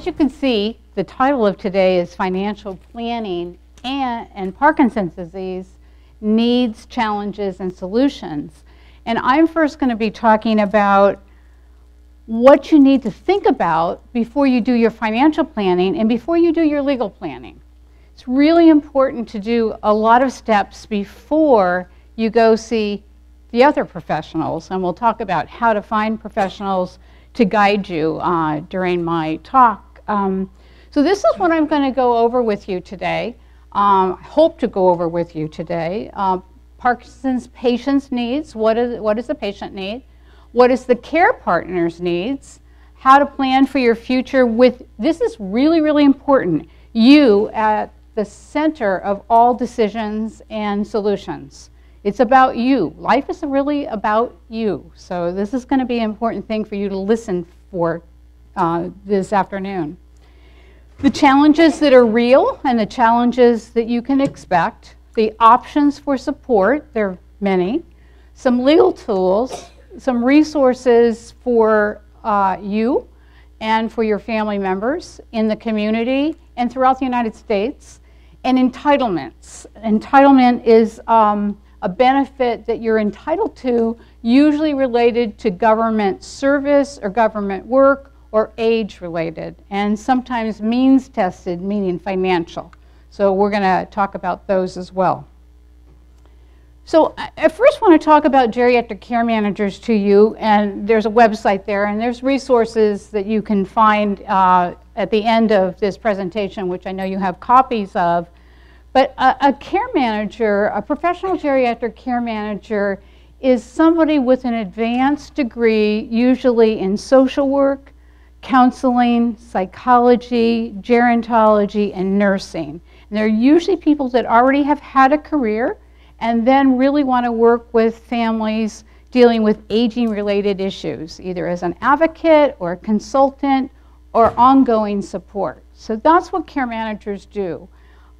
as you can see, the title of today is Financial Planning and Parkinson's Disease, Needs, Challenges, and Solutions. And I'm first going to be talking about what you need to think about before you do your financial planning and before you do your legal planning. It's really important to do a lot of steps before you go see the other professionals, and we'll talk about how to find professionals to guide you during my talk. So this is what I'm going to go over with you today. I hope to go over with you today. Parkinson's patient's needs. What does the patient need? What is the care partner's needs? How to plan for your future with, this is really, really important, you at the center of all decisions and solutions. It's about you. Life is really about you. So this is going to be an important thing for you to listen for this afternoon. The challenges that are real and the challenges that you can expect. The options for support, there are many. Some legal tools, some resources for you and for your family members in the community and throughout the United States. And entitlements. Entitlement is a benefit that you're entitled to, usually related to government service or government work or age-related, and sometimes means-tested, meaning financial. So we're going to talk about those as well. So I first want to talk about geriatric care managers to you, and there's a website there, and there's resources that you can find at the end of this presentation, which I know you have copies of. But a care manager, a professional geriatric care manager, is somebody with an advanced degree, usually in social work, counseling, psychology, gerontology, and nursing. And they're usually people that already have had a career and then really want to work with families dealing with aging-related issues, either as an advocate or a consultant or ongoing support. So that's what care managers do.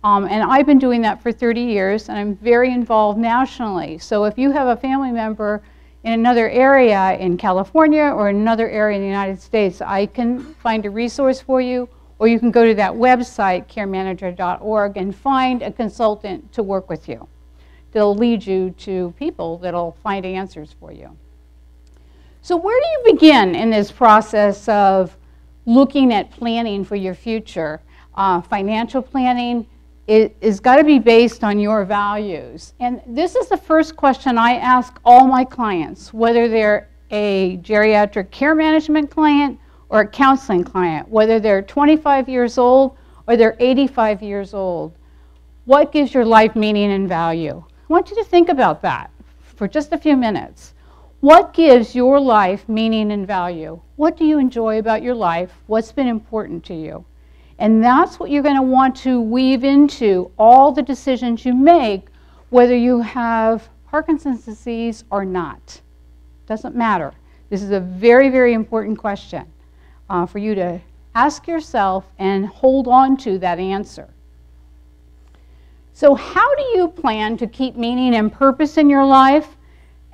And I've been doing that for 30 years, and I'm very involved nationally. So if you have a family member in another area in California or another area in the United States, I can find a resource for you, or you can go to that website, caremanager.org, and find a consultant to work with you. They'll lead you to people that'll find answers for you. So where do you begin in this process of looking at planning for your future? Financial planning is got to be based on your values. And this is the first question I ask all my clients, whether they're a geriatric care management client or a counseling client, whether they're 25 years old or they're 85 years old. What gives your life meaning and value? I want you to think about that for just a few minutes. What gives your life meaning and value? What do you enjoy about your life? What's been important to you? And that's what you're going to want to weave into all the decisions you make, whether you have Parkinson's disease or not. Doesn't matter. This is a very, very important question for you to ask yourself and hold on to that answer. So how do you plan to keep meaning and purpose in your life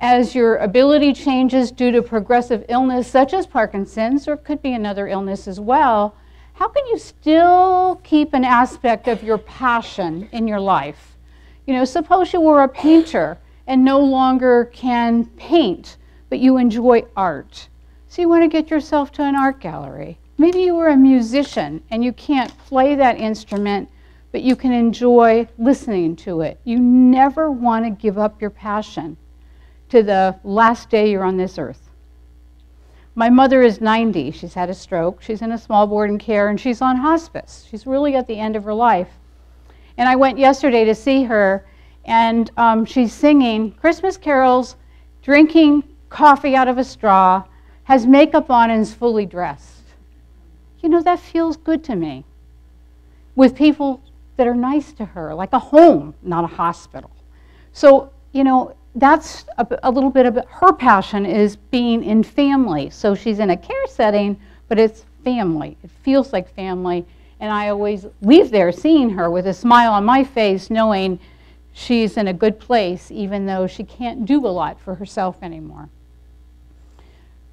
as your ability changes due to progressive illness such as Parkinson's, or it could be another illness as well? How can you still keep an aspect of your passion in your life? You know, suppose you were a painter and no longer can paint, but you enjoy art. So you want to get yourself to an art gallery. Maybe you were a musician and you can't play that instrument, but you can enjoy listening to it. You never want to give up your passion to the last day you're on this earth. My mother is 90. She's had a stroke. She's in a small board and care, and she's on hospice. She's really at the end of her life. And I went yesterday to see her, and she's singing Christmas carols, drinking coffee out of a straw, has makeup on, and is fully dressed. You know, that feels good to me. With people that are nice to her, like a home, not a hospital. So, you know, that's a little bit of her passion, is being in family. So she's in a care setting, but it's family. It feels like family. And I always leave there seeing her with a smile on my face, knowing she's in a good place, even though she can't do a lot for herself anymore.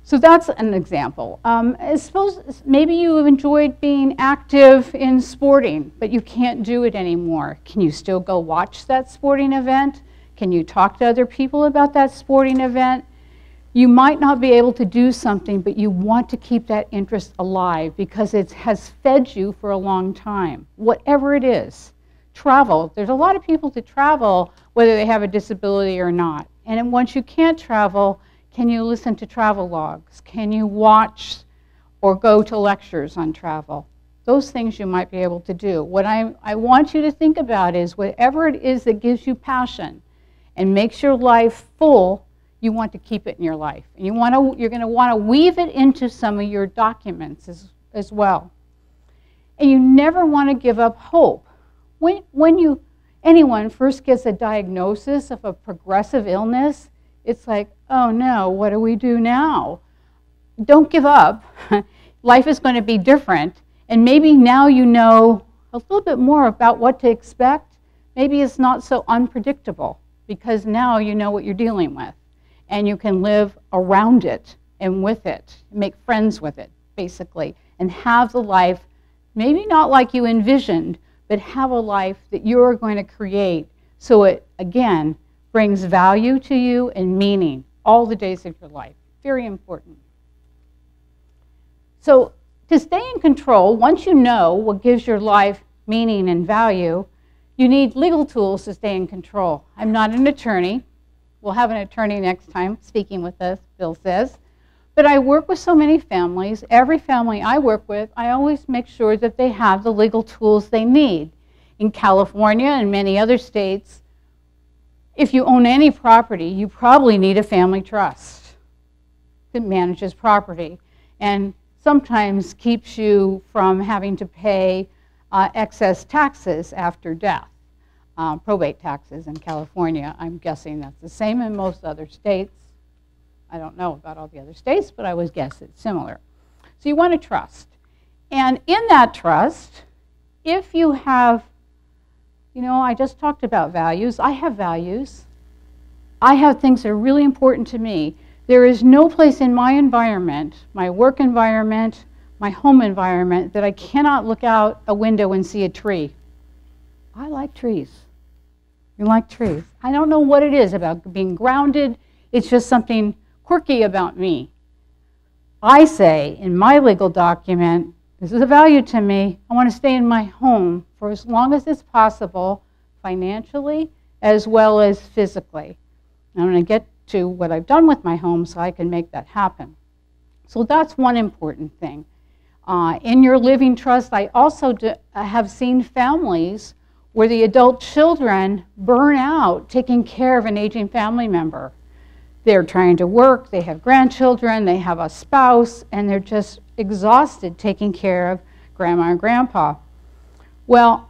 So that's an example. I suppose maybe you have enjoyed being active in sporting, but you can't do it anymore. Can you still go watch that sporting event? Can you talk to other people about that sporting event? You might not be able to do something, but you want to keep that interest alive because it has fed you for a long time, whatever it is. Travel. There's a lot of people that travel whether they have a disability or not. And then once you can't travel, can you listen to travel logs? Can you watch or go to lectures on travel? Those things you might be able to do. What I want you to think about is whatever it is that gives you passion and makes your life full, you want to keep it in your life. And you're going to want to weave it into some of your documents as well. And you never want to give up hope. When anyone first gets a diagnosis of a progressive illness, it's like, oh no, what do we do now? Don't give up. Life is going to be different. And maybe now you know a little bit more about what to expect. Maybe it's not so unpredictable because now you know what you're dealing with. And you can live around it and with it, make friends with it, basically, and have the life, maybe not like you envisioned, but have a life that you're going to create so it, again, brings value to you and meaning all the days of your life. Very important. So to stay in control, once you know what gives your life meaning and value, you need legal tools to stay in control. I'm not an attorney. We'll have an attorney next time speaking with us, Bill says. But I work with so many families. Every family I work with, I always make sure that they have the legal tools they need. In California and many other states, if you own any property, you probably need a family trust that manages property and sometimes keeps you from having to pay excess taxes after death, probate taxes in California. I'm guessing that's the same in most other states. I don't know about all the other states, but I would guess it's similar. So you want to trust. And in that trust, if you have, you know, I just talked about values. I have values. I have things that are really important to me. There is no place in my environment, my work environment, my home environment, that I cannot look out a window and see a tree. I like trees. You like trees. I don't know what it is about being grounded. It's just something quirky about me. I say in my legal document, this is a value to me. I want to stay in my home for as long as it's possible, financially as well as physically. I'm going to get to what I've done with my home so I can make that happen. So that's one important thing. In your living trust, I also have seen families where the adult children burn out taking care of an aging family member. They're trying to work, they have grandchildren, they have a spouse, and they're just exhausted taking care of grandma and grandpa. Well,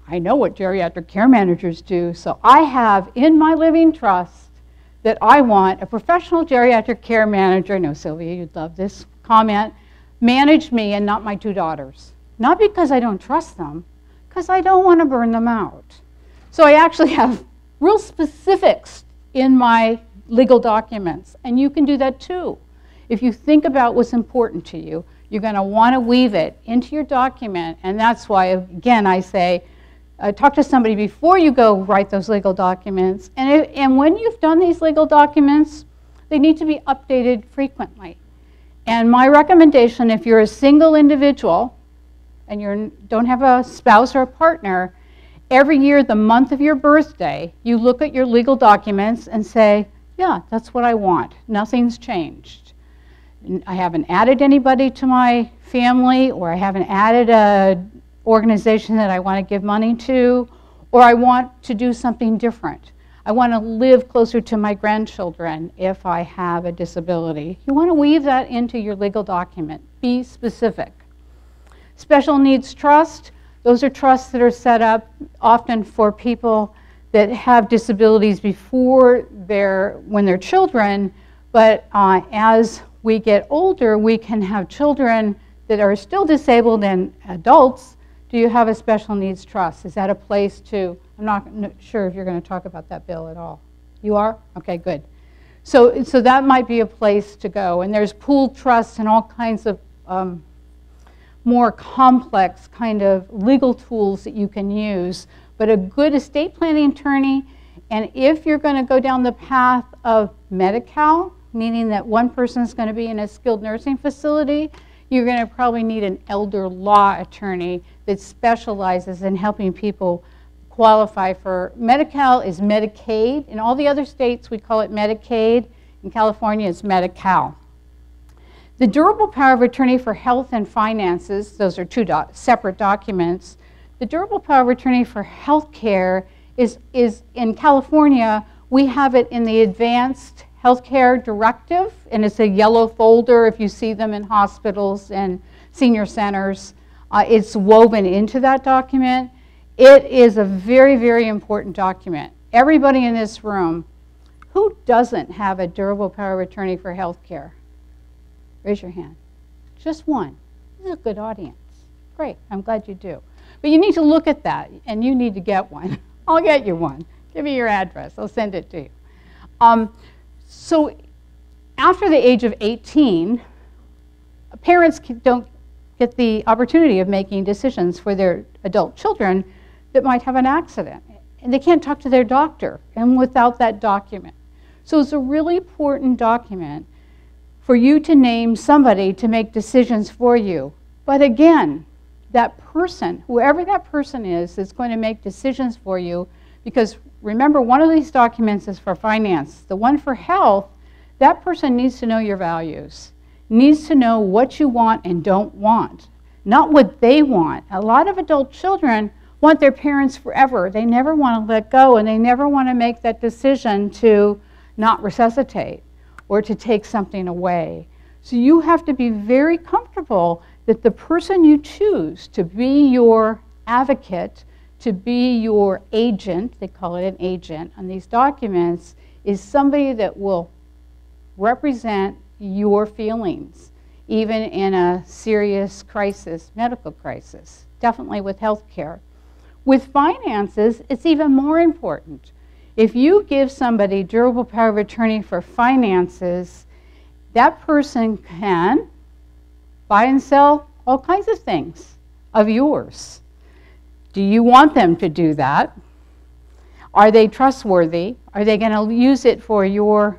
I know what geriatric care managers do, so I have in my living trust that I want a professional geriatric care manager, I know Sylvia, you'd love this comment, manage me and not my two daughters. Not because I don't trust them, because I don't want to burn them out. So I actually have real specifics in my legal documents, and you can do that too. If you think about what's important to you, you're going to want to weave it into your document, and that's why, again, I say, talk to somebody before you go write those legal documents, and when you've done these legal documents, they need to be updated frequently. And my recommendation, if you're a single individual and you don't have a spouse or a partner, every year, the month of your birthday, you look at your legal documents and say, yeah, that's what I want. Nothing's changed. I haven't added anybody to my family, or I haven't added an organization that I want to give money to, or I want to do something different. I want to live closer to my grandchildren if I have a disability. You want to weave that into your legal document. Be specific. Special needs trust. Those are trusts that are set up often for people that have disabilities before when they're children, but as we get older, we can have children that are still disabled and adults. Do you have a special needs trust? Is that a place to, I'm not sure if you're going to talk about that, Bill, at all. You are? Okay, good. So that might be a place to go. And there's pooled trusts and all kinds of more complex kind of legal tools that you can use. But a good estate planning attorney, and if you're going to go down the path of Medi-Cal, meaning that one person is going to be in a skilled nursing facility, you're going to probably need an elder law attorney that specializes in helping people qualify for. Medi-Cal is Medicaid. In all the other states, we call it Medicaid. In California, it's Medi-Cal. The durable power of attorney for health and finances, those are two separate documents. The durable power of attorney for health care is in California, we have it in the advanced healthcare directive, and it's a yellow folder if you see them in hospitals and senior centers. It's woven into that document. It is a very, very important document. Everybody in this room, who doesn't have a durable power of attorney for health care? Raise your hand. Just one. This is a good audience. Great, I'm glad you do. But you need to look at that, and you need to get one. I'll get you one. Give me your address. I'll send it to you. So after the age of 18, parents don't get the opportunity of making decisions for their adult children that might have an accident. And they can't talk to their doctor and without that document. So it's a really important document for you to name somebody to make decisions for you. But again, that person, whoever that person is going to make decisions for you, because remember, one of these documents is for finance. The one for health, that person needs to know your values, needs to know what you want and don't want, not what they want. A lot of adult children want their parents forever. They never want to let go, and they never want to make that decision to not resuscitate or to take something away. So you have to be very comfortable that the person you choose to be your advocate, to be your agent, they call it an agent on these documents, is somebody that will represent your feelings, even in a serious crisis, medical crisis, definitely with health care. With finances, it's even more important. If you give somebody durable power of attorney for finances, that person can buy and sell all kinds of things of yours. Do you want them to do that? Are they trustworthy? Are they going to use it for your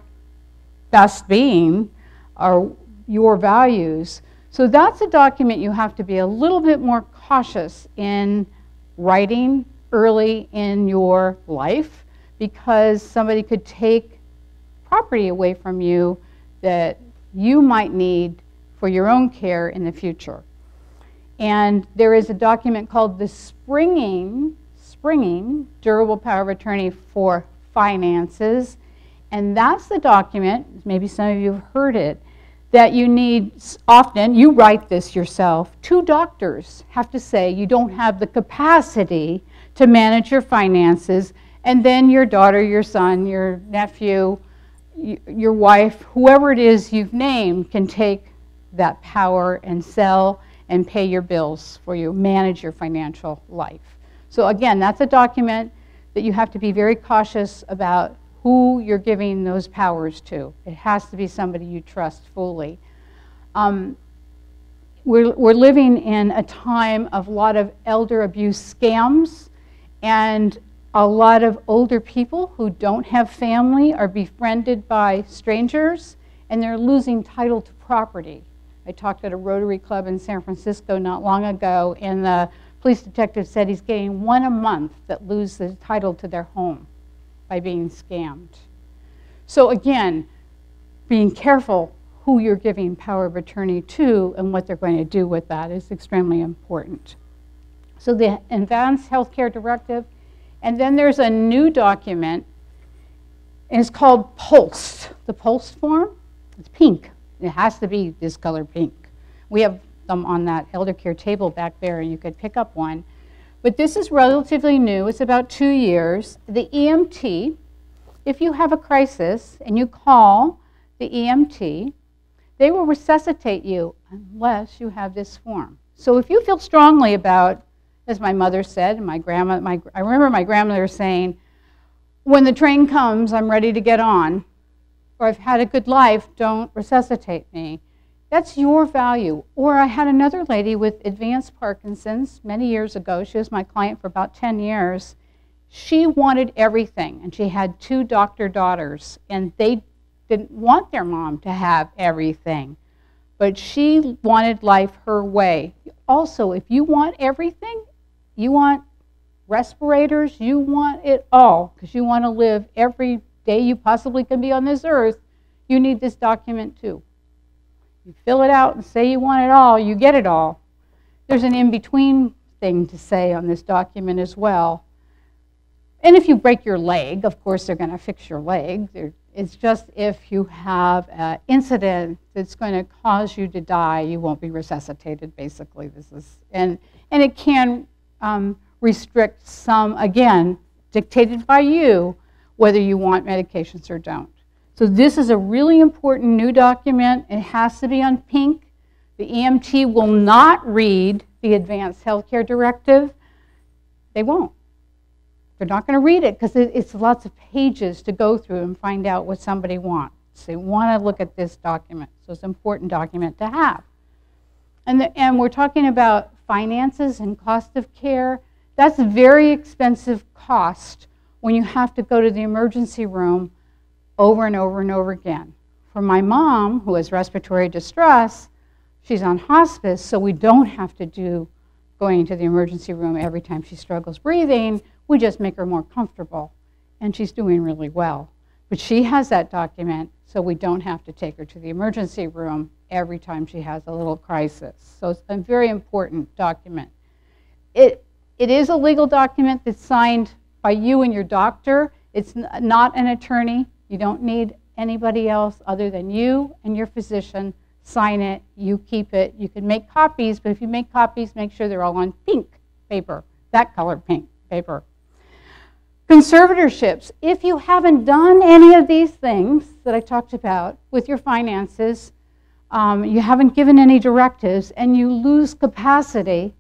best being or your values? So that's a document you have to be a little bit more cautious in writing early in your life, because somebody could take property away from you that you might need for your own care in the future. And there is a document called the springing durable power of attorney for finances. And that's the document, maybe some of you have heard it, that you need often. You write this yourself. 2 doctors have to say you don't have the capacity to manage your finances, and then your daughter, your son, your nephew, your wife, whoever it is you've named can take that power and sell and pay your bills for you, manage your financial life. So again, that's a document that you have to be very cautious about who you're giving those powers to. It has to be somebody you trust fully. We're living in a time of a lot of elder abuse scams, and a lot of older people who don't have family are befriended by strangers, and they're losing title to property. I talked at a Rotary Club in San Francisco not long ago, and the police detective said he's getting 1 a month that lose the title to their home by being scammed. So again, being careful who you're giving power of attorney to and what they're going to do with that is extremely important. So the Advanced Healthcare Directive, and then there's a new document, and it's called PULSE. The PULSE form, it's pink. It has to be this color pink. We have them on that Eldercare table back there, and you could pick up one. But this is relatively new. It's about 2 years. The EMT, if you have a crisis and you call the EMT, they will resuscitate you unless you have this form. So if you feel strongly about, as my mother said, and I remember my grandmother saying, when the train comes, I'm ready to get on. or I've had a good life, don't resuscitate me. That's your value. Or I had another lady with advanced Parkinson's many years ago. She was my client for about 10 years. She wanted everything, and she had 2 doctor daughters, and they didn't want their mom to have everything. But she wanted life her way. Also, if you want everything, you want respirators, you want it all, because you want to live every day you possibly can be on this earth, you need this document too. You fill it out and say you want it all, you get it all. There's an in-between thing to say on this document as well. And if you break your leg, of course they're going to fix your leg. It's just if you have an incident that's going to cause you to die, you won't be resuscitated, basically. And it can restrict some, again, dictated by you, whether you want medications or don't. So this is a really important new document. It has to be on pink. The EMT will not read the Advanced Healthcare Directive. They won't. They're not going to read it because it's lots of pages to go through and find out what somebody wants. They want to look at this document, so it's an important document to have. And we're talking about finances and cost of care. That's a very expensive cost when you have to go to the emergency room over and over and over again. For my mom, who has respiratory distress, she's on hospice, so we don't have to do going to the emergency room every time she struggles breathing. We just make her more comfortable, and she's doing really well. But she has that document, so we don't have to take her to the emergency room every time she has a little crisis. So it's a very important document. It is a legal document that's signed by you and your doctor. It's not an attorney. You don't need anybody else other than you and your physician. Sign it, you keep it. You can make copies, but if you make copies, make sure they're all on pink paper, that color pink paper. Conservatorships. If you haven't done any of these things that I talked about with your finances, you haven't given any directives, and you lose capacity,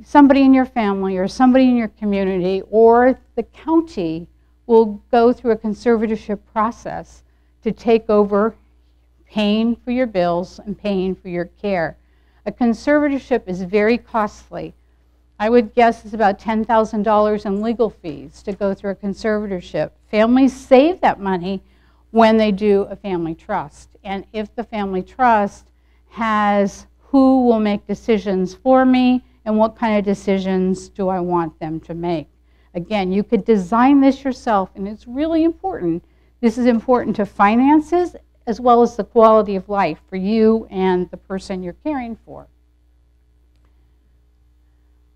somebody in your family or somebody in your community or the county will go through a conservatorship process to take over paying for your bills and paying for your care. A conservatorship is very costly. I would guess it's about $10,000 in legal fees to go through a conservatorship. Families save that money when they do a family trust. And if the family trust has who will make decisions for me and what kind of decisions do I want them to make. Again, you could design this yourself, and it's really important. This is important to finances as well as the quality of life for you and the person you're caring for.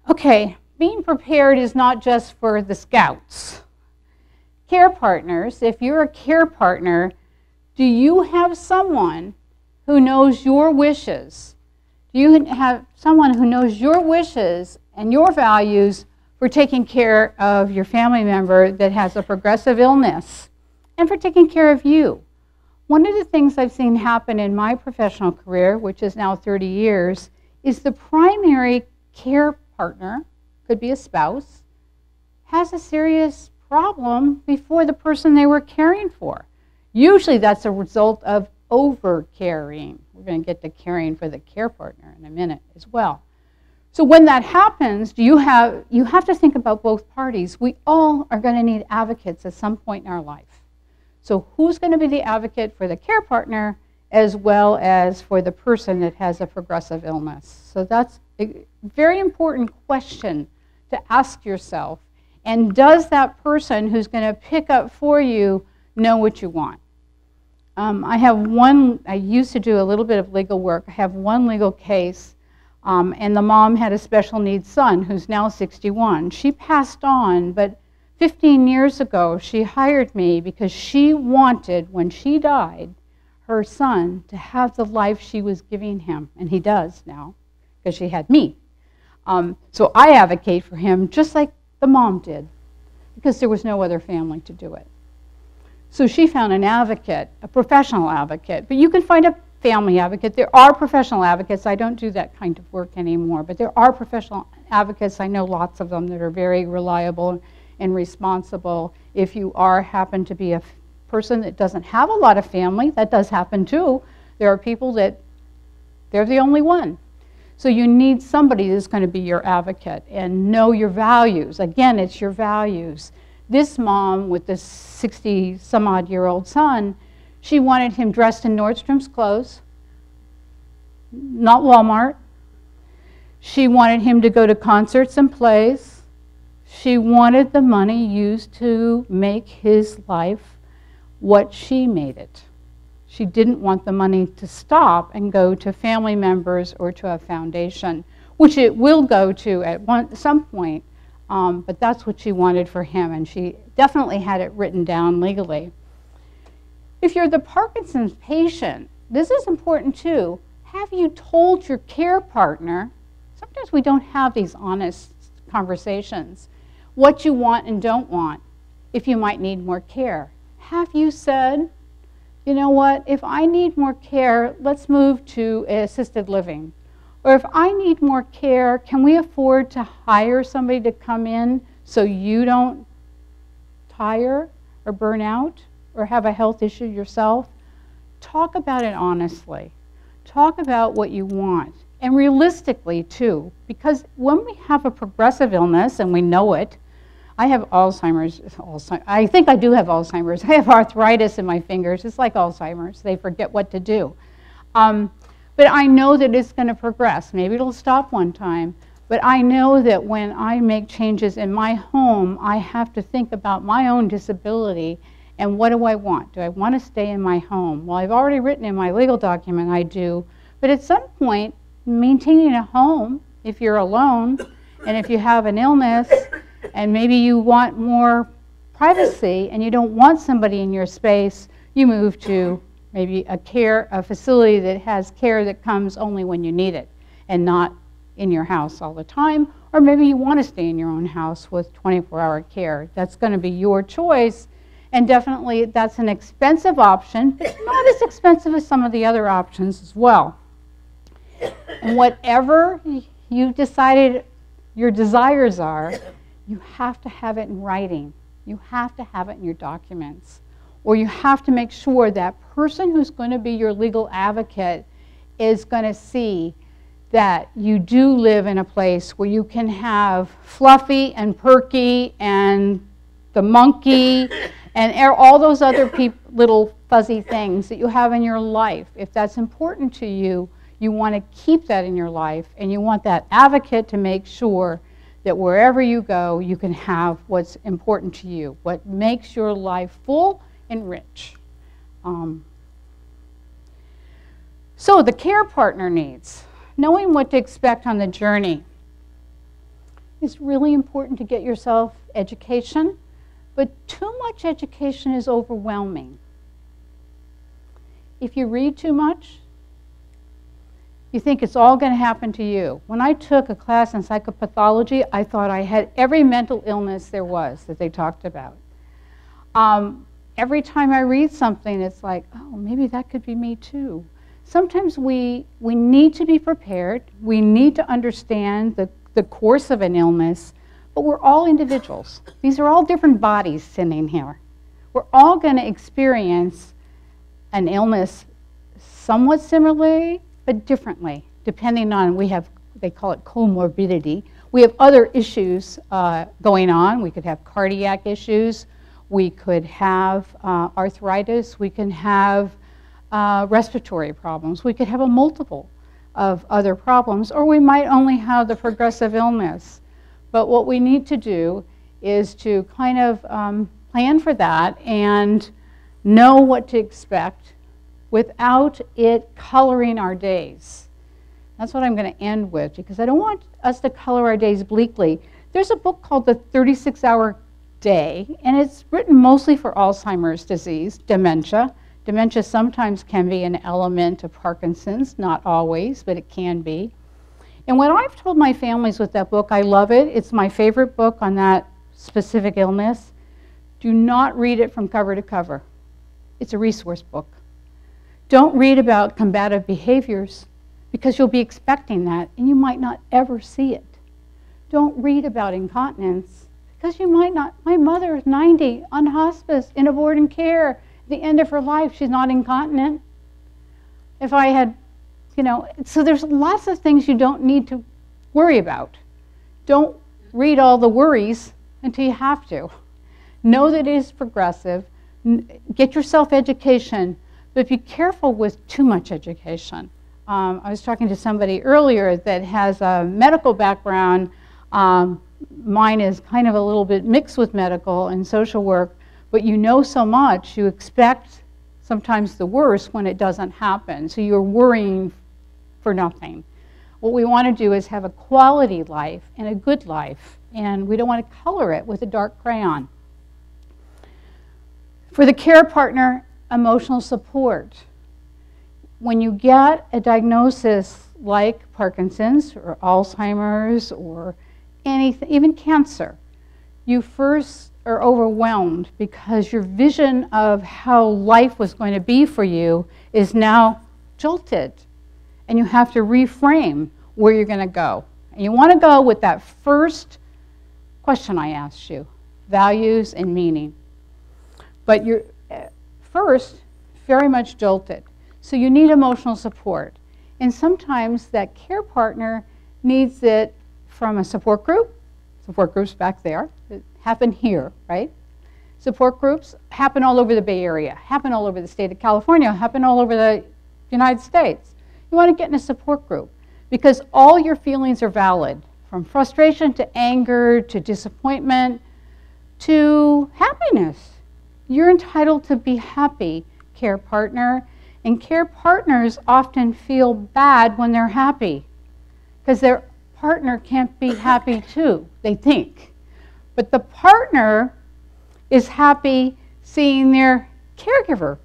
Okay, being prepared is not just for the scouts. Care partners, if you're a care partner, do you have someone who knows your wishes? Do you have someone who knows your wishes and your values for taking care of your family member that has a progressive illness and for taking care of you? One of the things I've seen happen in my professional career, which is now 30 years, is the primary care partner, could be a spouse, has a serious problem before the person they were caring for. Usually that's a result of over-caring. We're going to get to caring for the care partner in a minute as well. So when that happens, you have to think about both parties. We all are going to need advocates at some point in our life. So who's going to be the advocate for the care partner as well as for the person that has a progressive illness? So that's a very important question to ask yourself. And does that person who's going to pick up for you know what you want? I used to do a little bit of legal work. I have one legal case, and the mom had a special needs son who's now 61. She passed on, but 15 years ago, she hired me because she wanted, when she died, her son to have the life she was giving him, and he does now, because she had me. So I advocate for him just like the mom did, because there was no other family to do it. So she found an advocate, a professional advocate, but you can find a family advocate. There are professional advocates. I don't do that kind of work anymore, but there are professional advocates. I know lots of them that are very reliable and responsible if you happen to be a person that doesn't have a lot of family. That does happen too. There are people that they're the only one. So you need somebody who's going to be your advocate and know your values. Again, it's your values. This mom with this 60-some-odd-year-old son, she wanted him dressed in Nordstrom's clothes, not Walmart. She wanted him to go to concerts and plays. She wanted the money used to make his life what she made it. She didn't want the money to stop and go to family members or to a foundation, which it will go to at some point, but that's what she wanted for him, and she definitely had it written down legally. If you're the Parkinson's patient, this is important too. Have you told your care partner, sometimes we don't have these honest conversations, what you want and don't want, if you might need more care? Have you said, you know what, if I need more care, let's move to assisted living. Or if I need more care, can we afford to hire somebody to come in so you don't tire or burn out or have a health issue yourself? Talk about it honestly. Talk about what you want. And realistically too, because when we have a progressive illness and we know it, I have Alzheimer's. I think I do have Alzheimer's. I have arthritis in my fingers. It's like Alzheimer's. They forget what to do. But I know that it's going to progress. Maybe it'll stop one time. But I know that when I make changes in my home, I have to think about my own disability and what do I want? Do I want to stay in my home? Well, I've already written in my legal document I do. But at some point, maintaining a home, if you're alone and if you have an illness, and maybe you want more privacy and you don't want somebody in your space, you move to maybe a facility that has care that comes only when you need it and not in your house all the time. Or maybe you want to stay in your own house with 24-hour care. That's going to be your choice. And definitely that's an expensive option, but not as expensive as some of the other options as well. And whatever you decided your desires are, you have to have it in writing. You have to have it in your documents. Or you have to make sure that person who's going to be your legal advocate is going to see that you do live in a place where you can have Fluffy and Perky and the monkey and all those other little fuzzy things that you have in your life. If that's important to you, you want to keep that in your life, and you want that advocate to make sure that wherever you go, you can have what's important to you, what makes your life full and rich. So the care partner needs. Knowing what to expect on the journey. It's really important to get yourself education, but too much education is overwhelming. If you read too much, you think it's all going to happen to you. When I took a class in psychopathology, I thought I had every mental illness there was that they talked about. Every time I read something, it's like, oh, maybe that could be me too. Sometimes we need to be prepared. We need to understand the course of an illness, but we're all individuals. These are all different bodies sitting here. We're all going to experience an illness somewhat similarly, but differently, depending on, they call it comorbidity. We have other issues going on. We could have cardiac issues. We could have arthritis. We can have respiratory problems. We could have a multiple of other problems, or we might only have the progressive illness. But what we need to do is to kind of plan for that and know what to expect without it coloring our days. That's what I'm going to end with, because I don't want us to color our days bleakly. There's a book called The 36-Hour Day, and it's written mostly for Alzheimer's disease, dementia. Dementia sometimes can be an element of Parkinson's, not always, but it can be. And what I've told my families with that book, I love it. It's my favorite book on that specific illness. Do not read it from cover to cover. It's a resource book. Don't read about combative behaviors, because you'll be expecting that and you might not ever see it. Don't read about incontinence, because you might not. My mother is 90 on hospice in aborted care, the end of her life, she's not incontinent. If I had, so there's lots of things you don't need to worry about. Don't read all the worries until you have to. Know that it is progressive. Get yourself education, but be careful with too much education. I was talking to somebody earlier that has a medical background. Mine is kind of a little bit mixed with medical and social work, but you know so much, you expect sometimes the worst when it doesn't happen. So you're worrying for nothing. What we want to do is have a quality life and a good life, and we don't want to color it with a dark crayon. For the care partner, emotional support. When you get a diagnosis like Parkinson's or Alzheimer's or anything, even cancer, you first are overwhelmed because your vision of how life was going to be for you is now jolted. And you have to reframe where you're going to go. And you want to go with that first question I asked you, values and meaning. But you're first very much jolted. So you need emotional support. And sometimes that care partner needs it from a support group. Support groups back there that happen here, right? Support groups happen all over the Bay Area, happen all over the state of California, happen all over the United States. You want to get in a support group because all your feelings are valid, from frustration to anger to disappointment to happiness. You're entitled to be happy, care partner. And care partners often feel bad when they're happy because their partner can't be happy too, they think. But the partner is happy seeing their caregiver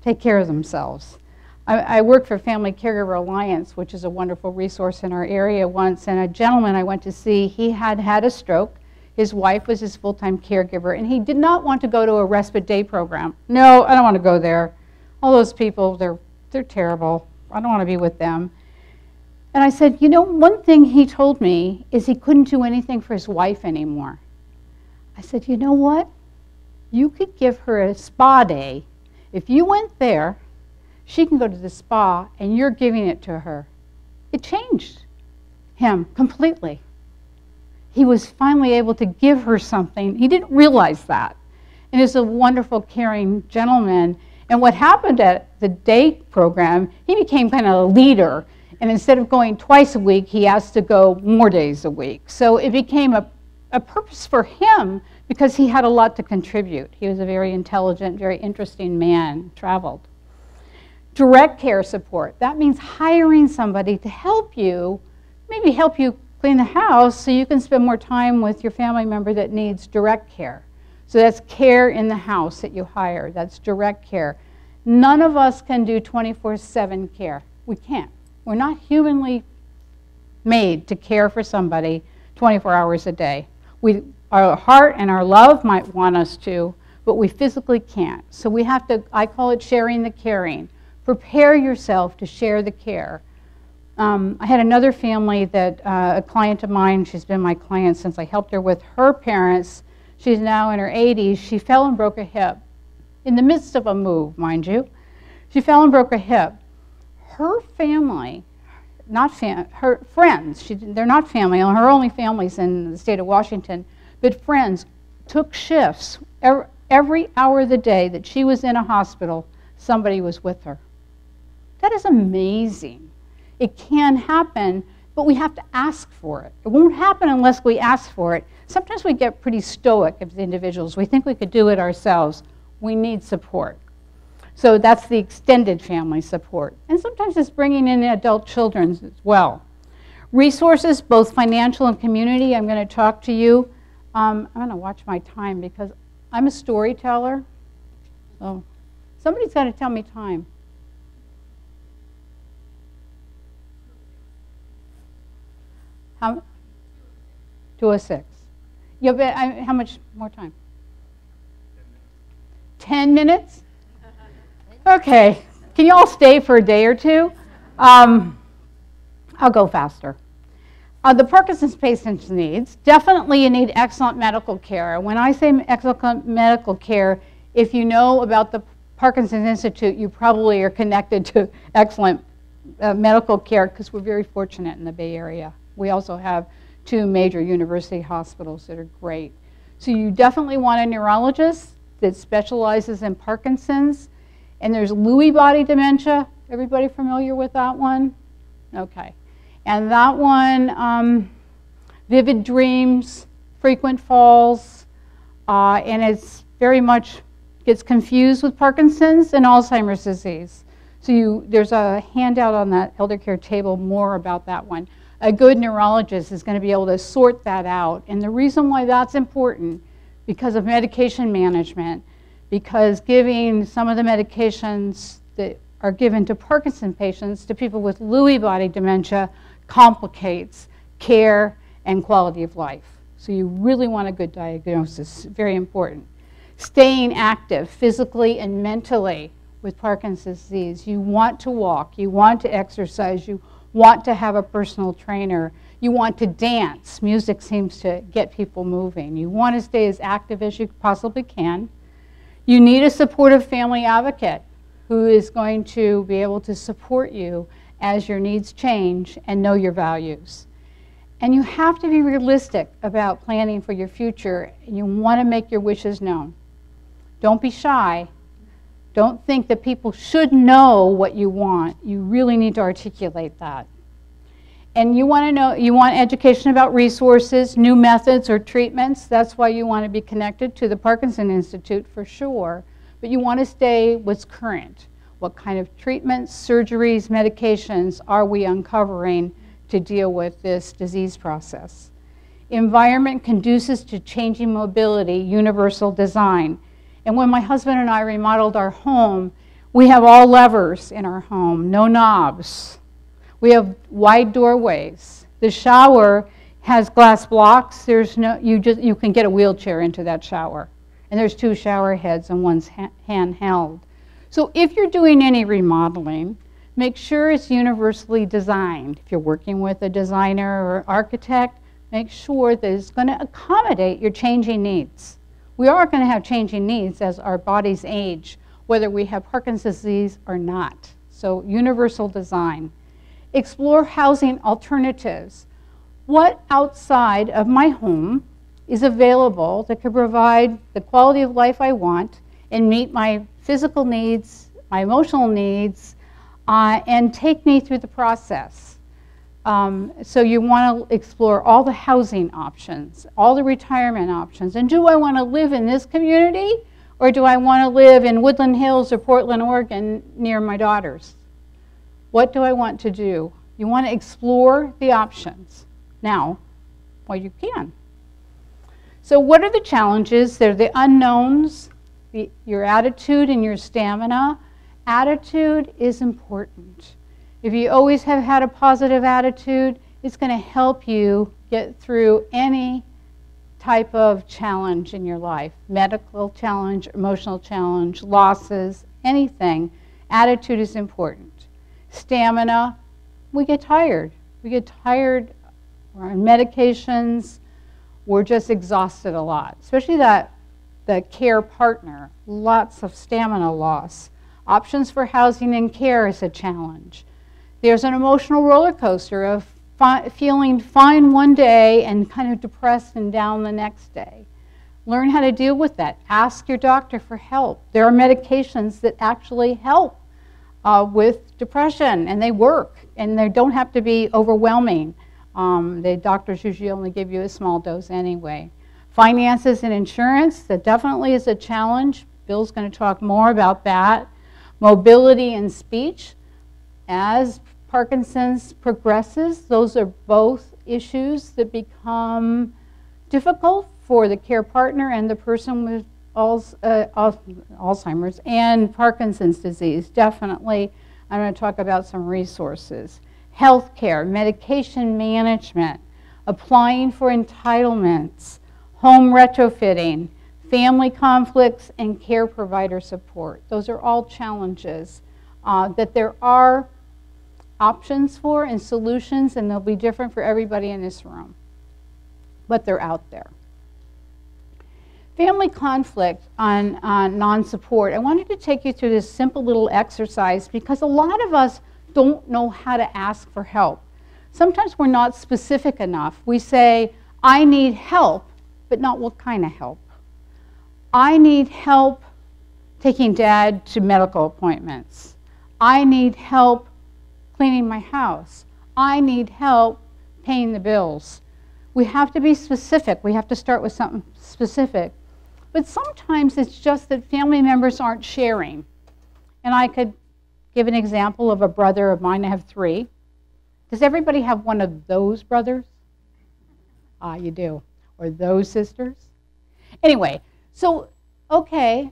take care of themselves. I worked for Family Caregiver Alliance, which is a wonderful resource in our area once, and a gentleman I went to see, he had had a stroke. His wife was his full-time caregiver, and he did not want to go to a respite day program. No, I don't want to go there. All those people, they're terrible. I don't want to be with them. And I said, one thing he told me is he couldn't do anything for his wife anymore. I said, you know what? You could give her a spa day. If you went there, she can go to the spa and you're giving it to her. It changed him completely. He was finally able to give her something. He didn't realize that. And he's a wonderful, caring gentleman. And what happened at the day program, he became kind of a leader. And instead of going twice a week, he asked to go more days a week. So it became a purpose for him because he had a lot to contribute. He was a very intelligent, very interesting man, traveled. Direct care support. That means hiring somebody to help you, maybe help you clean the house so you can spend more time with your family member that needs direct care. So that's care in the house that you hire. That's direct care. None of us can do 24/7 care. We can't. We're not humanly made to care for somebody 24 hours a day. Our heart and our love might want us to, but we physically can't. So we have to, I call it sharing the caring. Prepare yourself to share the care. I had another family that, a client of mine, she's been my client since I helped her with her parents. She's now in her 80s. She fell and broke a hip. In the midst of a move, mind you. She fell and broke a hip. Her family, her friends, they're not family, her only family's in the state of Washington, but friends took shifts. Every hour of the day that she was in a hospital, somebody was with her. That is amazing. It can happen, but we have to ask for it. It won't happen unless we ask for it. Sometimes we get pretty stoic as individuals. We think we could do it ourselves. We need support. So that's the extended family support. And sometimes it's bringing in adult children as well. Resources, both financial and community. I'm going to talk to you. I'm going to watch my time because I'm a storyteller. So somebody's got to tell me time. How? 2:06. Yeah, but how much more time? 10 minutes? Okay. Can you all stay for a day or two? I'll go faster. The Parkinson's patient's needs. Definitely you need excellent medical care. When I say excellent medical care, if you know about the Parkinson's Institute, you probably are connected to excellent medical care because we're very fortunate in the Bay Area. We also have 2 major university hospitals that are great. So you definitely want a neurologist that specializes in Parkinson's. And there's Lewy body dementia. Everybody familiar with that one? Okay. And that one, vivid dreams, frequent falls, and it's very much gets confused with Parkinson's and Alzheimer's disease. So there's a handout on that Eldercare table more about that one. A good neurologist is going to be able to sort that out. And the reason why that's important, because of medication management, because giving some of the medications that are given to Parkinson patients to people with Lewy body dementia complicates care and quality of life. So you really want a good diagnosis, very important. Staying active physically and mentally with Parkinson's disease. You want to walk, you want to exercise, you want to have a personal trainer, you want to dance. Music seems to get people moving. You want to stay as active as you possibly can. You need a supportive family advocate who is going to be able to support you as your needs change and know your values. And you have to be realistic about planning for your future. You want to make your wishes known. Don't be shy. Don't think that people should know what you want. You really need to articulate that. And you want to know, you want education about resources, new methods or treatments. That's why you want to be connected to the Parkinson Institute for sure. But you want to stay what's current. What kind of treatments, surgeries, medications are we uncovering to deal with this disease process? Environment conducive to changing mobility, universal design. And when my husband and I remodeled our home, we have all levers in our home, no knobs. We have wide doorways. The shower has glass blocks. There's no, you can get a wheelchair into that shower. And there's 2 shower heads and one's handheld. So if you're doing any remodeling, make sure it's universally designed. If you're working with a designer or architect, make sure that it's going to accommodate your changing needs. We are going to have changing needs as our bodies age, whether we have Parkinson's disease or not. So universal design. Explore housing alternatives. What outside of my home is available that could provide the quality of life I want and meet my physical needs, my emotional needs, and take me through the process. So you want to explore all the housing options, all the retirement options. And do I want to live in this community, or do I want to live in Woodland Hills or Portland, Oregon near my daughters? What do I want to do? You want to explore the options now while you can. So what are the challenges? They're the unknowns, your attitude and your stamina. Attitude is important. If you always have had a positive attitude, it's going to help you get through any type of challenge in your life. Medical challenge, emotional challenge, losses, anything. Attitude is important. Stamina, we get tired. We get tired, we're on medications, we're just exhausted a lot. Especially the care partner, lots of stamina loss. Options for housing and care is a challenge. There's an emotional roller coaster of feeling fine one day and kind of depressed and down the next day. Learn how to deal with that. Ask your doctor for help. There are medications that actually help with depression, and they work, and they don't have to be overwhelming. The doctors usually only give you a small dose anyway. Finances and insurance, that definitely is a challenge. Bill's going to talk more about that. Mobility and speech. As Parkinson's progresses, those are both issues that become difficult for the care partner and the person with Alzheimer's and Parkinson's disease. Definitely, I'm going to talk about some resources. Healthcare, medication management, applying for entitlements, home retrofitting, family conflicts, and care provider support. Those are all challenges that there are options for and solutions, and they'll be different for everybody in this room. But they're out there. Family conflict on non-support. I wanted to take you through this simple little exercise because a lot of us don't know how to ask for help. Sometimes we're not specific enough. We say, I need help, but not what kind of help. I need help taking Dad to medical appointments. I need help cleaning my house. I need help paying the bills. We have to be specific. We have to start with something specific. But sometimes it's just that family members aren't sharing. And I could give an example of a brother of mine. I have 3. Does everybody have one of those brothers? Ah, you do. Or those sisters? Anyway, so, okay,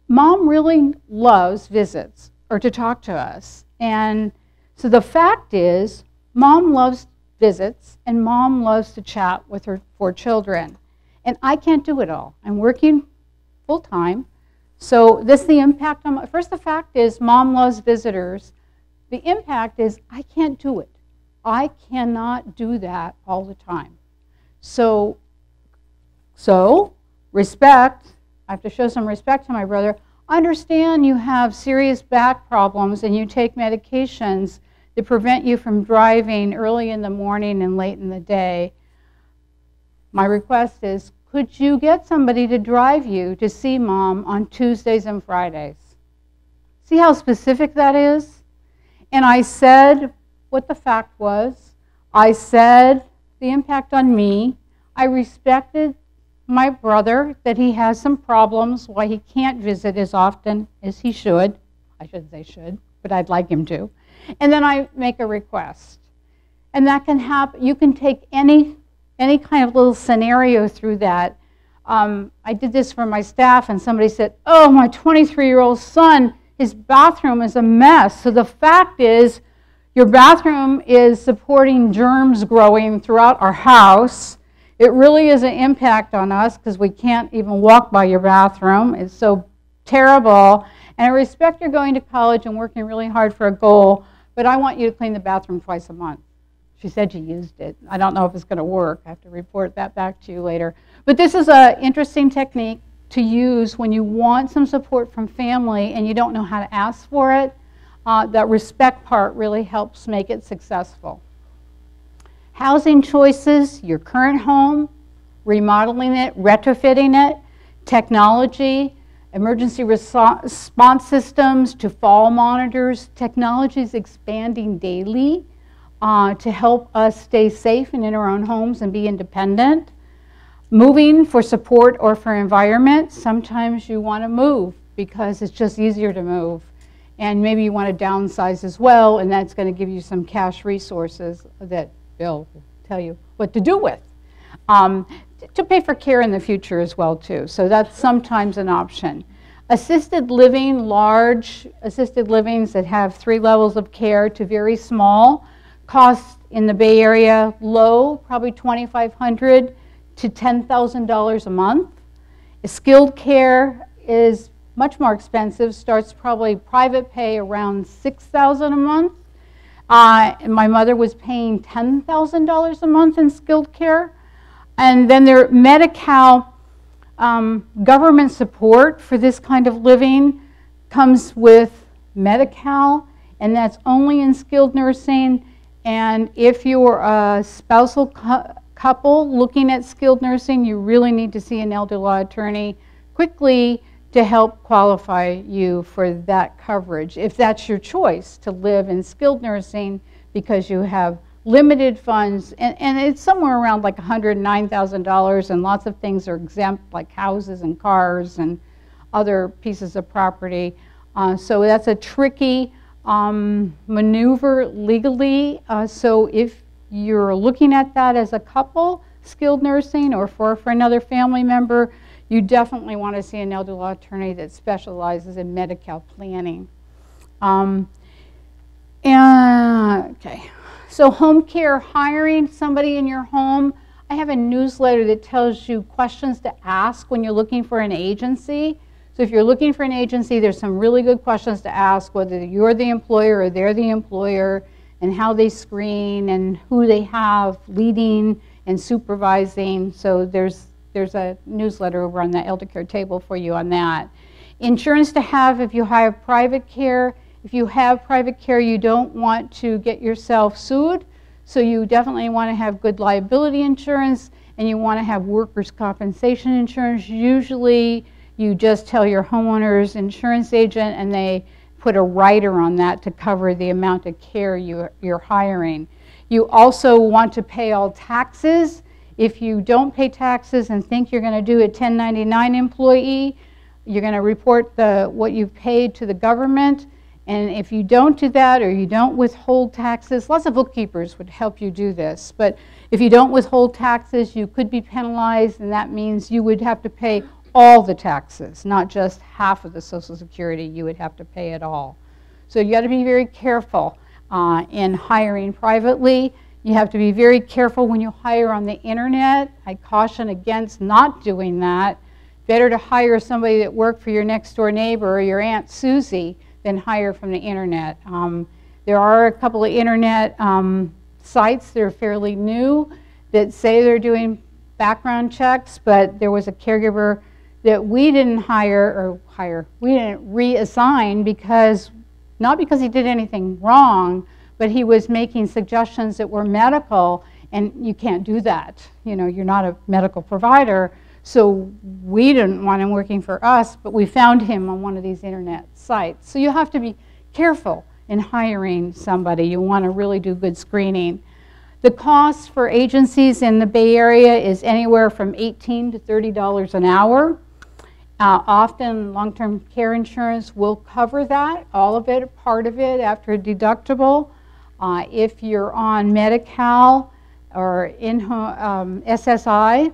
Mom really loves visits or to talk to us. And so the fact is, Mom loves visits and Mom loves to chat with her 4 children. And I can't do it all. I'm working full-time. So this is the impact on first, the fact is Mom loves visitors. The impact is I can't do it. I cannot do that all the time. So respect, I have to show some respect to my brother. Understand you have serious back problems and you take medications that prevent you from driving early in the morning and late in the day. My request is, could you get somebody to drive you to see Mom on Tuesdays and Fridays? See how specific that is? And I said what the fact was. I said the impact on me. I respected my brother, that he has some problems, why he can't visit as often as he should. I shouldn't say should, but I'd like him to. And then I make a request. And that can happen. You can take any kind of little scenario through that. I did this for my staff, and somebody said, oh, my 23-year-old son, his bathroom is a mess. So the fact is, your bathroom is supporting germs growing throughout our house. It really is an impact on us because we can't even walk by your bathroom. It's so terrible. And I respect you're going to college and working really hard for a goal, but I want you to clean the bathroom twice a month. She said she used it. I don't know if it's going to work. I have to report that back to you later. But this is an interesting technique to use when you want some support from family and you don't know how to ask for it. That respect part really helps make it successful. Housing choices, your current home, remodeling it, retrofitting it, technology, emergency response systems to fall monitors. Technology is expanding daily to help us stay safe and in our own homes and be independent. Moving for support or for environment. Sometimes you want to move because it's just easier to move. And maybe you want to downsize as well, and that's going to give you some cash resources that Bill will tell you what to do with. To pay for care in the future as well, too. So that's sometimes an option. Assisted living, large assisted livings that have 3 levels of care to very small. Costs in the Bay Area low, probably $2,500 to $10,000 a month. Skilled care is much more expensive, starts probably private pay around $6,000 a month. And my mother was paying $10,000 a month in skilled care. And then there Medi-Cal government support for this kind of living comes with Medi-Cal, and that's only in skilled nursing. And if you're a spousal couple looking at skilled nursing, you really need to see an elder law attorney quickly to help qualify you for that coverage, if that's your choice to live in skilled nursing because you have limited funds, and it's somewhere around like $109,000, and lots of things are exempt, like houses and cars and other pieces of property. So that's a tricky maneuver legally. So if you're looking at that as a couple, skilled nursing, or for another family member, you definitely want to see an elder law attorney that specializes in Medi-Cal planning. Okay, so home care, hiring somebody in your home. I have a newsletter that tells you questions to ask when you're looking for an agency. So if you're looking for an agency, there's some really good questions to ask, whether you're the employer or they're the employer, and how they screen and who they have leading and supervising. So there's there's a newsletter over on the Eldercare table for you on that. Insurance to have if you hire private care. If you have private care, you don't want to get yourself sued, so you definitely want to have good liability insurance, and you want to have workers' compensation insurance. Usually, you just tell your homeowner's insurance agent, and they put a rider on that to cover the amount of care you're hiring. You also want to pay all taxes. If you don't pay taxes and think you're going to do a 1099 employee, you're going to report what you've paid to the government. And if you don't do that, or you don't withhold taxes, lots of bookkeepers would help you do this. But if you don't withhold taxes, you could be penalized, and that means you would have to pay all the taxes, not just half of the Social Security. You would have to pay it all. So you got to be very careful in hiring privately. You have to be very careful when you hire on the internet. I caution against not doing that. Better to hire somebody that worked for your next door neighbor or your Aunt Susie than hire from the internet. There are a couple of internet sites that are fairly new that say they're doing background checks, but there was a caregiver that we didn't we didn't reassign because, not because he did anything wrong, but he was making suggestions that were medical, and you can't do that. You know, you're not a medical provider. So we didn't want him working for us, but we found him on one of these internet sites. So you have to be careful in hiring somebody. You want to really do good screening. The cost for agencies in the Bay Area is anywhere from $18 to $30 an hour. Often long-term care insurance will cover that, all of it, part of it, after a deductible. If you're on Medi-Cal or in-home SSI,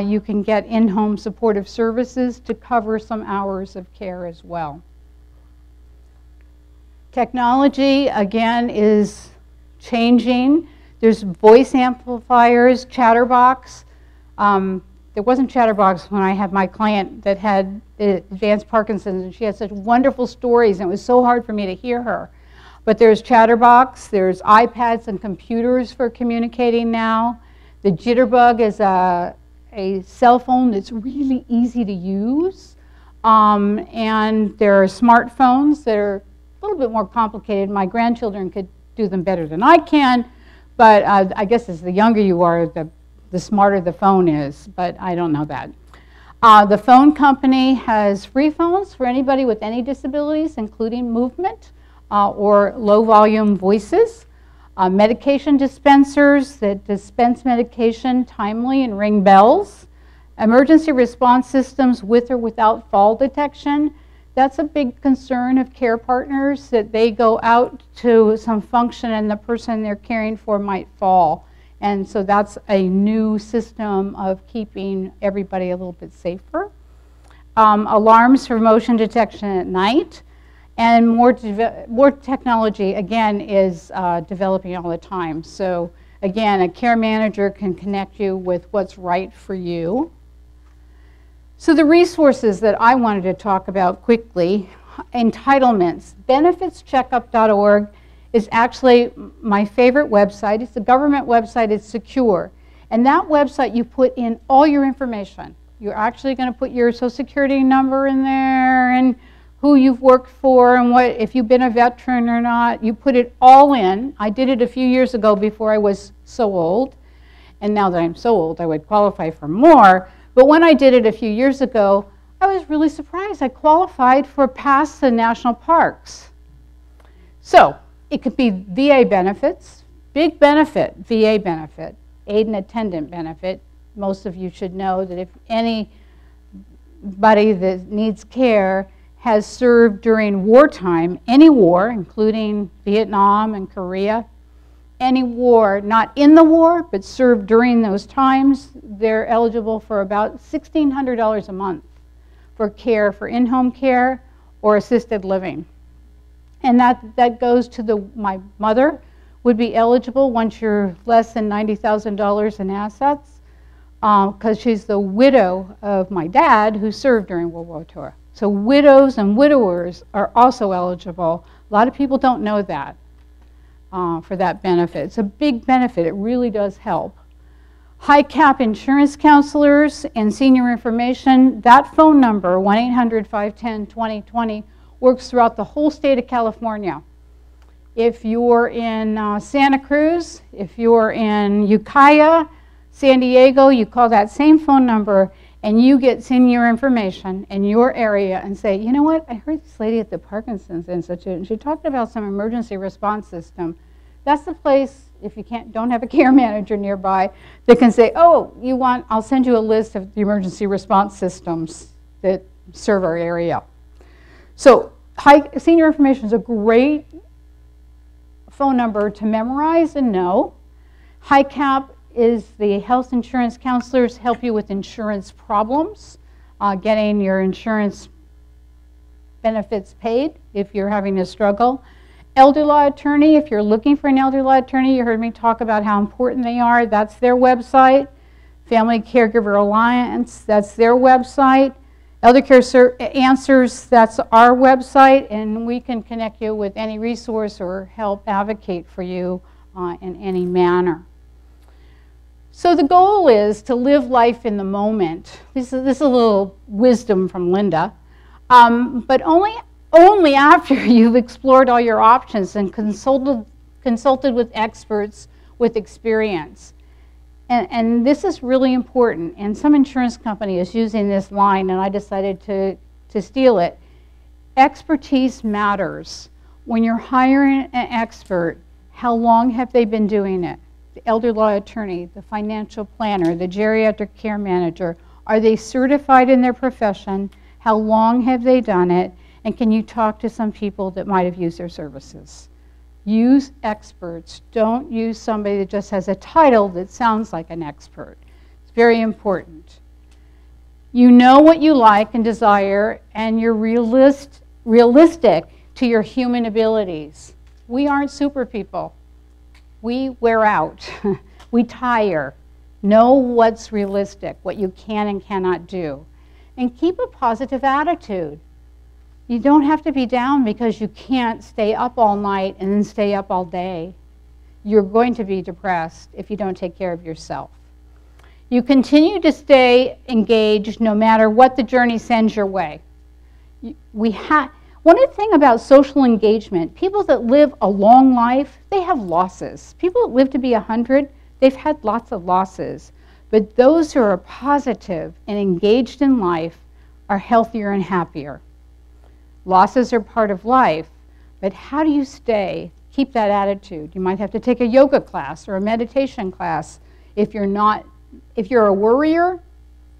you can get in-home supportive services to cover some hours of care as well. Technology, again, is changing. There's voice amplifiers, Chatterbox. There wasn't Chatterbox when I had my client that had advanced Parkinson's, and she had such wonderful stories, and it was so hard for me to hear her. But there's Chatterbox, there's iPads and computers for communicating now. The Jitterbug is a cell phone that's really easy to use. And there are smartphones that are a little bit more complicated. My grandchildren could do them better than I can, but I guess as the younger you are, the smarter the phone is, but I don't know that. The phone company has free phones for anybody with any disabilities, including movement or low volume voices. Medication dispensers that dispense medication timely and ring bells. Emergency response systems with or without fall detection. That's a big concern of care partners, that they go out to some function and the person they're caring for might fall. And so that's a new system of keeping everybody a little bit safer. Alarms for motion detection at night. And more technology, again, is developing all the time. So again, a care manager can connect you with what's right for you. So the resources that I wanted to talk about quickly, entitlements. Benefitscheckup.org is actually my favorite website. It's a government website. It's secure. And that website, you put in all your information. You're actually going to put your Social Security number in there, and who you've worked for, and what, if you've been a veteran or not. You put it all in. I did it a few years ago before I was so old. And now that I'm so old, I would qualify for more. But when I did it a few years ago, I was really surprised. I qualified for past the national parks. So it could be VA benefits, big benefit, VA benefit, aid and attendant benefit. Most of you should know that if anybody that needs care has served during wartime, any war, including Vietnam and Korea, any war, not in the war, but served during those times, they're eligible for about $1,600 a month for care, for in-home care or assisted living. And that goes to my mother would be eligible once you're less than $90,000 in assets, because she's the widow of my dad who served during World War II. So widows and widowers are also eligible. A lot of people don't know that for that benefit. It's a big benefit. It really does help. High cap insurance counselors and senior information, that phone number, 1-800-510-2020, works throughout the whole state of California. If you're in Santa Cruz, if you're in Ukiah, San Diego, you call that same phone number and you get senior information in your area and say, you know what, I heard this lady at the Parkinson's Institute and she talked about some emergency response system. That's the place, if you don't have a care manager nearby, that can say, oh, I'll send you a list of the emergency response systems that serve our area. So senior information is a great phone number to memorize and know. High cap is the health insurance counselors help you with insurance problems, getting your insurance benefits paid if you're having a struggle. Elder law attorney, if you're looking for an elder law attorney, you heard me talk about how important they are. That's their website. Family Caregiver Alliance, that's their website. Eldercare Answers, that's our website, and we can connect you with any resource or help advocate for you in any manner. So the goal is to live life in the moment. This is a little wisdom from Linda, but only after you've explored all your options and consulted with experts with experience. And this is really important, and some insurance company is using this line, and I decided to steal it. Expertise matters. When you're hiring an expert, how long have they been doing it? The elder law attorney, the financial planner, the geriatric care manager, are they certified in their profession? How long have they done it? And can you talk to some people that might have used their services? Use experts. Don't use somebody that just has a title that sounds like an expert. It's very important. You know what you like and desire, and you're realistic to your human abilities. We aren't super people. We wear out. We tire. Know what's realistic, what you can and cannot do. And keep a positive attitude. You don't have to be down because you can't stay up all night and then stay up all day. You're going to be depressed if you don't take care of yourself. You continue to stay engaged no matter what the journey sends your way. One thing about social engagement, people that live a long life, they have losses. People that live to be 100, they've had lots of losses. But those who are positive and engaged in life are healthier and happier. Losses are part of life, but how do you keep that attitude? You might have to take a yoga class or a meditation class. If you're a worrier,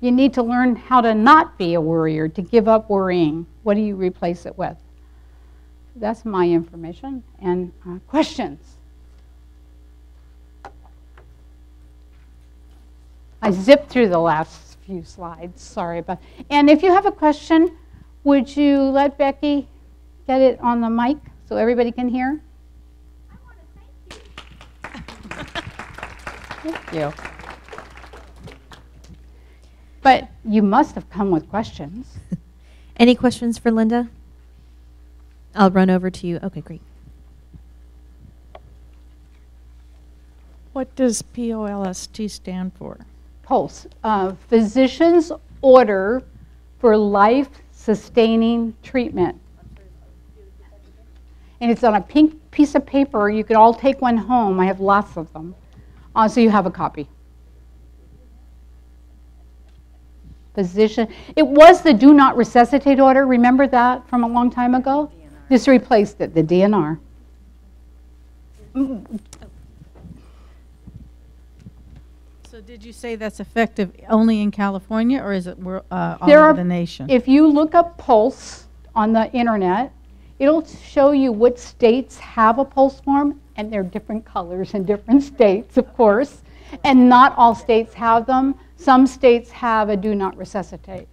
you need to learn how to not be a worrier, to give up worrying. What do you replace it with? That's my information. And questions? I zipped through the last few slides, sorry about that. And if you have a question, would you let Becky get it on the mic so everybody can hear? I want to Thank you. But you must have come with questions. Any questions for Linda? I'll run over to you. Okay, great. What does POLST stand for? Pulse. Physician's order for life-sustaining treatment. And it's on a pink piece of paper. You could all take one home. I have lots of them. So you have a copy. Physician. It was the do not resuscitate order. Remember that from a long time ago? DNR. This replaced it, the DNR. So did you say that's effective only in California, or is it all over the nation? If you look up Pulse on the internet, it'll show you what states have a Pulse form, and they're different colors in different states, of course. And not all states have them. Some states have a do not resuscitate.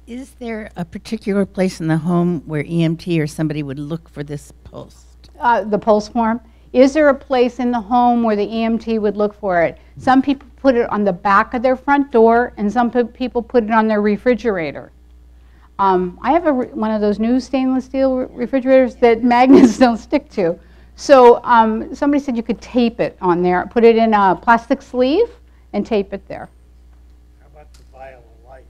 Is there a particular place in the home where EMT or somebody would look for this pulse? The Pulse form. Is there a place in the home where the EMT would look for it? Some people put it on the back of their front door, and some people put it on their refrigerator. I have one of those new stainless steel refrigerators that magnets don't stick to. So somebody said you could tape it on there, put it in a plastic sleeve and tape it there. How about the Vial of Life?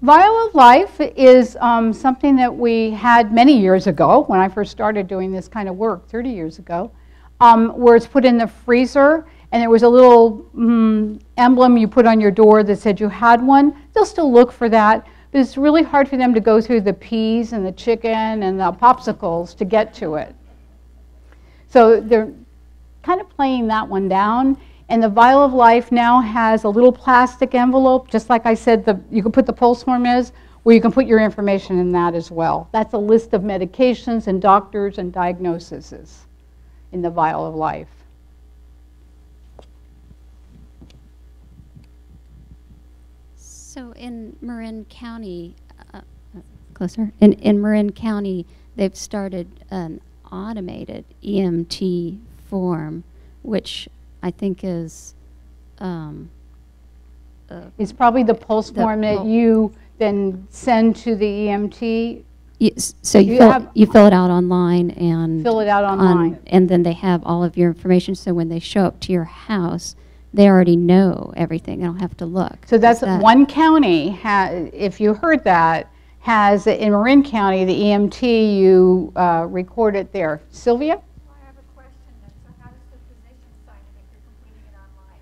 Vial of Life is something that we had many years ago when I first started doing this kind of work 30 years ago, where it's put in the freezer and there was a little emblem you put on your door that said you had one. They'll still look for that, but it's really hard for them to go through the peas and the chicken and the popsicles to get to it. So they're kind of playing that one down. And the Vial of Life now has a little plastic envelope, just like I said, you can put the pulse form is, where you can put your information in that as well. That's a list of medications and doctors and diagnoses in the Vial of Life. So in Marin County, closer, in Marin County, they've started an automated EMT form, which I think is it's probably the pulse form that you then send to the EMT. So you fill it out online and Fill it out online. and then they have all of your information. So when they show up to your house, they already know everything. They don't have to look. So that's one county, if you heard that, has in Marin County, the EMT, you record it there. Sylvia? I have a question then. So how does the physician sign it if you're completing it online?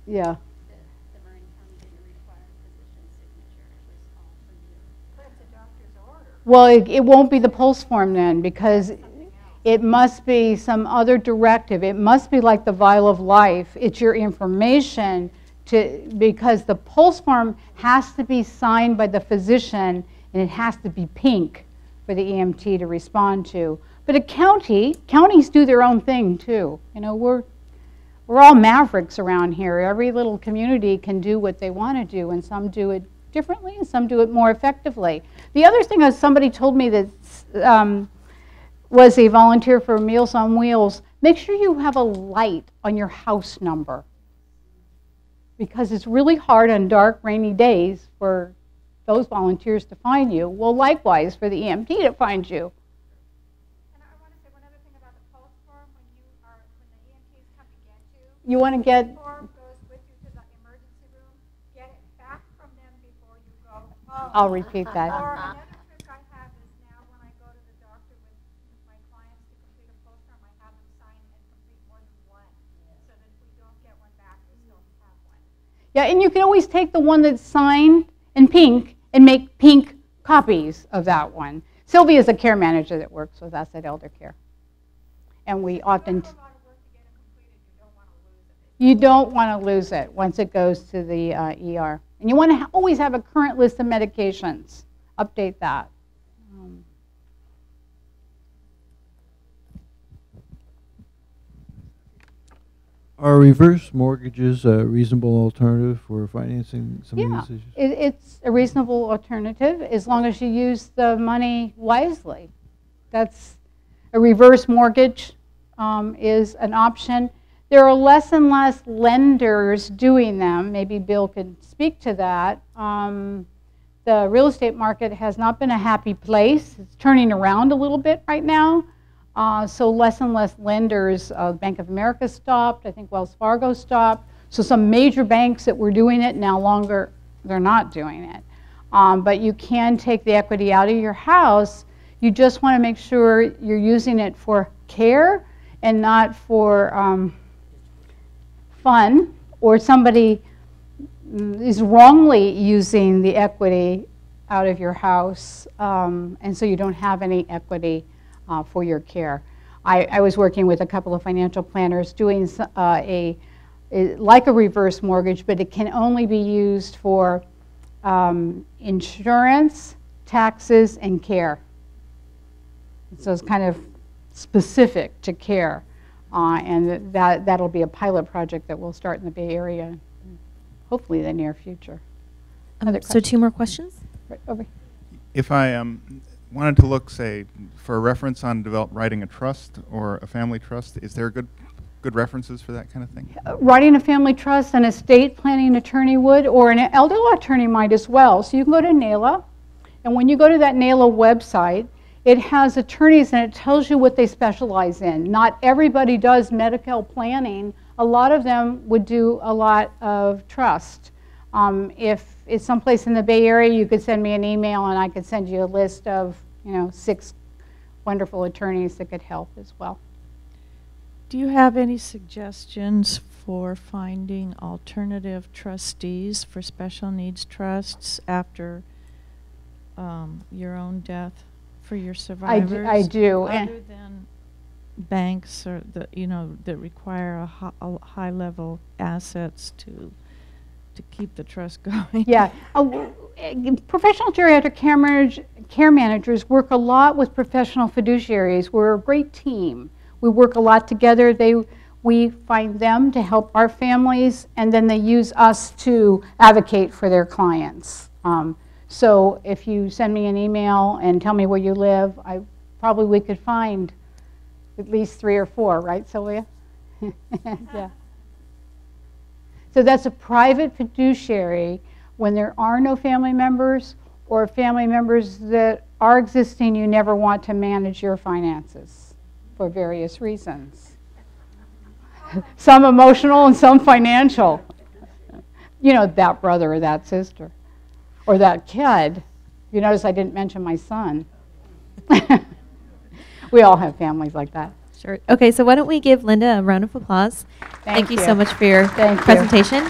Yeah. The Marin County didn't require physician signature. It was all from you. But it's a doctor's order. Well, it won't be the pulse form then because it must be some other directive. It must be like the Vial of Life. It's your information because the pulse form has to be signed by the physician and it has to be pink for the EMT to respond to. But counties do their own thing too. You know, we're all mavericks around here. Every little community can do what they want to do, and some do it differently and some do it more effectively. The other thing is somebody told me that was a volunteer for Meals on Wheels, make sure you have a light on your house number because it's really hard on dark, rainy days for those volunteers to find you. Well, likewise for the EMT to find you. And I want to say one other thing about the pulse form. When the EMTs come to get you, You want to get, the form goes with you to the emergency room. Get it back from them before you go home. I'll repeat that. Or another trick I have is now when I go to the doctor with my clients to complete a pulse form, I have them sign and complete more than one, so that if we don't get one back, we still have one. yeah, and you can always take the one that's signed in pink and make pink copies of that one. Sylvia is a care manager that works with us at Eldercare. And we often, It's a lot of work to get it completed. You don't want to lose it. you don't want to lose it once it goes to the ER. And you want to always have a current list of medications. Update that. Are reverse mortgages a reasonable alternative for financing some Yeah, of these issues? it's a reasonable alternative as long as you use the money wisely. That's a reverse mortgage is an option. There are less and less lenders doing them. Maybe Bill could speak to that. The real estate market has not been a happy place. It's turning around a little bit right now. So less and less lenders, Bank of America stopped, I think Wells Fargo stopped. So some major banks that were doing it now longer, they're not doing it. But you can take the equity out of your house. You just want to make sure you're using it for care and not for fun, or somebody is wrongly using the equity out of your house, and so you don't have any equity for your care. I was working with a couple of financial planners doing like a reverse mortgage, but it can only be used for insurance, taxes, and care. So it's kind of specific to care, and that'll be a pilot project that will start in the Bay Area, hopefully in the near future. So 2 more questions? Right over. If I wanted to look, say, for a reference on writing a trust or a family trust, is there good references for that kind of thing? Writing a family trust, an estate planning attorney would, or an elder law attorney might as well. So you can go to NALA, and when you go to that NALA website, It has attorneys and it tells you what they specialize in. Not everybody does medical planning. A lot of them would do a lot of trust. If it's someplace in the Bay Area, you could send me an email and I could send you a list of 6 wonderful attorneys that could help as well. Do you have any suggestions for finding alternative trustees for special needs trusts after your own death for your survivors? I do. Other than banks or that require a high level assets to keep the trust going. Yeah. Professional geriatric care managers work a lot with professional fiduciaries. We're a great team. We work a lot together. We find them to help our families, and then they use us to advocate for their clients. So if you send me an email and tell me where you live, we could find at least 3 or 4, right, Sylvia? Yeah. So that's a private fiduciary when there are no family members or family members that are existing. You never want to manage your finances for various reasons. Some emotional and some financial. That brother or that sister or that kid. You notice I didn't mention my son. We all have families like that. Sure. Okay, so why don't we give Linda a round of applause. Thank you so much for your presentation.